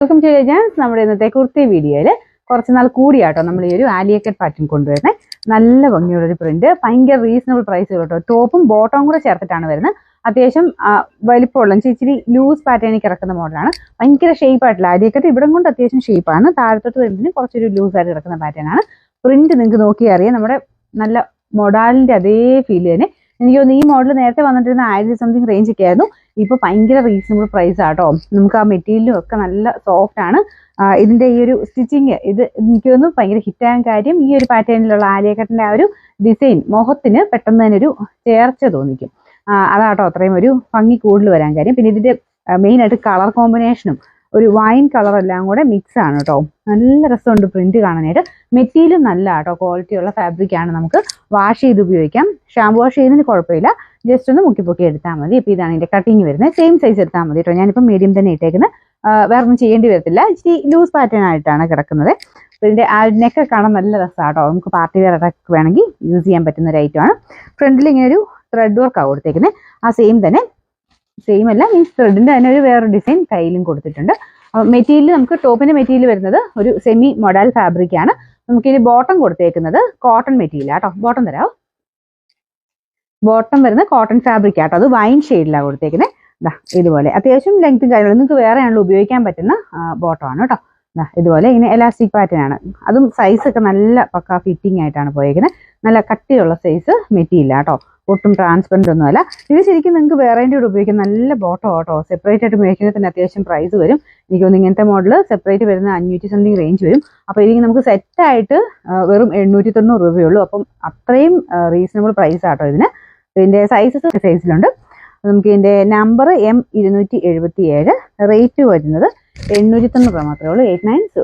Welcome to Jans. നമ്മുടെ ഇന്നത്തെ കുർത്തി വീഡിയോയിൽ കുറച്ച് നാൾ കൂടിയാട്ടോ നമ്മൾ ഈ ഒരു ആലിയ കട്ട് പാറ്റേൺ കൊണ്ടുവരുന്നത്. നല്ല ഭംഗിയുള്ളൊരു പ്രിന്റ്, ഭയങ്കര റീസണബിൾ പ്രൈസ് കേട്ടോ. ടോപ്പും ബോട്ടവും കൂടെ ചേർത്തിട്ടാണ് വരുന്നത്. അത്യാവശ്യം വലിപ്പമുള്ള ഇച്ചിരി ലൂസ് പാറ്റേണിൽ കിടക്കുന്ന മോഡലാണ്. ഭയങ്കര ഷേപ്പ് ആയിട്ടില്ല. ആലിയ കട്ട് ഇവിടെ കൊണ്ട് അത്യാവശ്യം ഷേപ്പാണ്. താഴത്തോട്ട് വരുന്നതിന് കുറച്ചൊരു ലൂസ് ആയിട്ട് കിടക്കുന്ന പാറ്റേൺ ആണ്. പ്രിന്റ് നിങ്ങൾക്ക് നോക്കിയാൽ അറിയാം, നമ്മുടെ നല്ല മൊഡാലിന്റെ അതേ ഫീൽ തന്നെ. എനിക്ക് തോന്നുന്നു ഈ മോഡൽ നേരത്തെ വന്നിട്ടിരുന്ന 1000 സംതിങ് റേഞ്ച് ഒക്കെ ആയിരുന്നു. ഇപ്പോൾ ഭയങ്കര റീസണബിൾ പ്രൈസ് ആട്ടോ. നമുക്ക് ആ മെറ്റീരിയലും ഒക്കെ നല്ല സോഫ്റ്റ് ആണ്. ഇതിന്റെ ഈ ഒരു സ്റ്റിച്ചിങ് ഇത് എനിക്ക് തോന്നുന്നു ഭയങ്കര ഹിറ്റാൻ കാര്യം ഈ ഒരു പാറ്റേണിലുള്ള ആലിയ കട്ടിന്റെ ആ ഒരു ഡിസൈൻ മുഖത്തിന് പെട്ടെന്ന് തന്നെ ഒരു ചേർച്ച തോന്നിക്കും. അതാട്ടോ അത്രയും ഒരു ഭംഗി കൂടുതൽ വരാൻ കാര്യം. പിന്നെ ഇതിന്റെ മെയിൻ ആയിട്ട് കളർ കോമ്പിനേഷനും ഒരു വൈൻ കളർ എല്ലാം കൂടെ മിക്സ് ആണ് കേട്ടോ. നല്ല രസമുണ്ട് പ്രിന്റ് കാണാനായിട്ട്. മെറ്റീരിയൽ നല്ല കേട്ടോ, ക്വാളിറ്റിയുള്ള ഫാബ്രിക് ആണ്. നമുക്ക് വാഷ് ചെയ്ത് ഉപയോഗിക്കാം. ഷാമ്പു വാഷ് ചെയ്യുന്നതിന് കുഴപ്പമില്ല, ജസ്റ്റ് ഒന്ന് മുക്കി എടുത്താൽ മതി. ഇപ്പം ഇതാണ് ഇതിന്റെ കട്ടിങ് വരുന്നത്. സെയിം സൈസ് എടുത്താൽ മതി കേട്ടോ. ഞാനിപ്പോൾ മീഡിയം തന്നെ ഇട്ടേക്കുന്നത്. വേറെ ഒന്നും ചെയ്യേണ്ടി വരത്തില്ല. ഇച്ചിരി ലൂസ് പാറ്റേൺ ആയിട്ടാണ് കിടക്കുന്നത്. ഇതിന്റെ ആ നെക്ക് കാണാൻ നല്ല രസമാട്ടോ. നമുക്ക് പാർട്ടി വെയർ ഒക്കെ വേണമെങ്കിൽ യൂസ് ചെയ്യാൻ പറ്റുന്ന ഒരു ഐറ്റമാണ്. ഫ്രണ്ടിൽ ഇങ്ങനെ ഒരു ത്രെഡ് വർക്കാണ് കൊടുത്തേക്കുന്നത്. ആ സെയിം അല്ല, മീൻസ് ത്രെഡിന്റെ തന്നെ ഒരു വേറൊരു ഡിസൈൻ കയ്യിലും കൊടുത്തിട്ടുണ്ട്. മെറ്റീരിയൽ നമുക്ക് ടോപ്പിന്റെ മെറ്റീരിയൽ വരുന്നത് ഒരു സെമി മൊഡാൽ ഫാബ്രിക് ആണ്. നമുക്ക് ഇനി ബോട്ടം കൊടുത്തേക്കുന്നത് കോട്ടൺ മെറ്റീരിയൽ ആട്ടോ. ബോട്ടം തരാമോ? ബോട്ടം വരുന്നത് കോട്ടൺ ഫാബ്രിക് ആട്ടോ. അത് വൈൻ ഷെയ്ഡിലാണ് കൊടുത്തേക്കുന്നത്. ഇതുപോലെ അത്യാവശ്യം ലെങ്ത്തും കാര്യങ്ങളും നിങ്ങൾക്ക് വേറെ ആണല്ലോ ഉപയോഗിക്കാൻ പറ്റുന്ന ബോട്ടം ആണ് കേട്ടോ. ഇതുപോലെ ഇങ്ങനെ എലാസ്റ്റിക് പാറ്റേൺ ആണ്. അതും സൈസ് ഒക്കെ നല്ല പക്കാ ഫിറ്റിംഗ് ആയിട്ടാണ് പോയേക്കുന്നത്. നല്ല കട്ടിയുള്ള സൈസ് മെറ്റീരിയൽ ആട്ടോ. ഒട്ടും ട്രാൻസ്പെറന്റ് ഒന്നുമല്ല. ഇത് ശരിക്കും നിങ്ങൾക്ക് വേറെ കൂടെ ഉപയോഗിക്കാം. നല്ല ബോട്ടം ആട്ടോ. സെപ്പറേറ്റ് ആയിട്ട് മേടിക്കുന്നത് തന്നെ അത്യാവശ്യം പ്രൈസ് വരും. എനിക്ക് തോന്നുന്നു ഇങ്ങനത്തെ മോഡൽ സെപ്പറേറ്റ് വരുന്ന 500 സംതിങ് റേഞ്ച് വരും. അപ്പോൾ ഇതിന് നമുക്ക് സെറ്റായിട്ട് വെറും 890 രൂപയുള്ളൂ. അപ്പം അത്രയും റീസണബിൾ പ്രൈസ് ആട്ടോ ഇതിന്. ഇതിന്റെ സൈസിലുണ്ട്. നമുക്ക് ഇതിന്റെ നമ്പർ M277, റേറ്റ് വരുന്നത് 890 രൂപ മാത്രമേ ഉള്ളൂ. 890.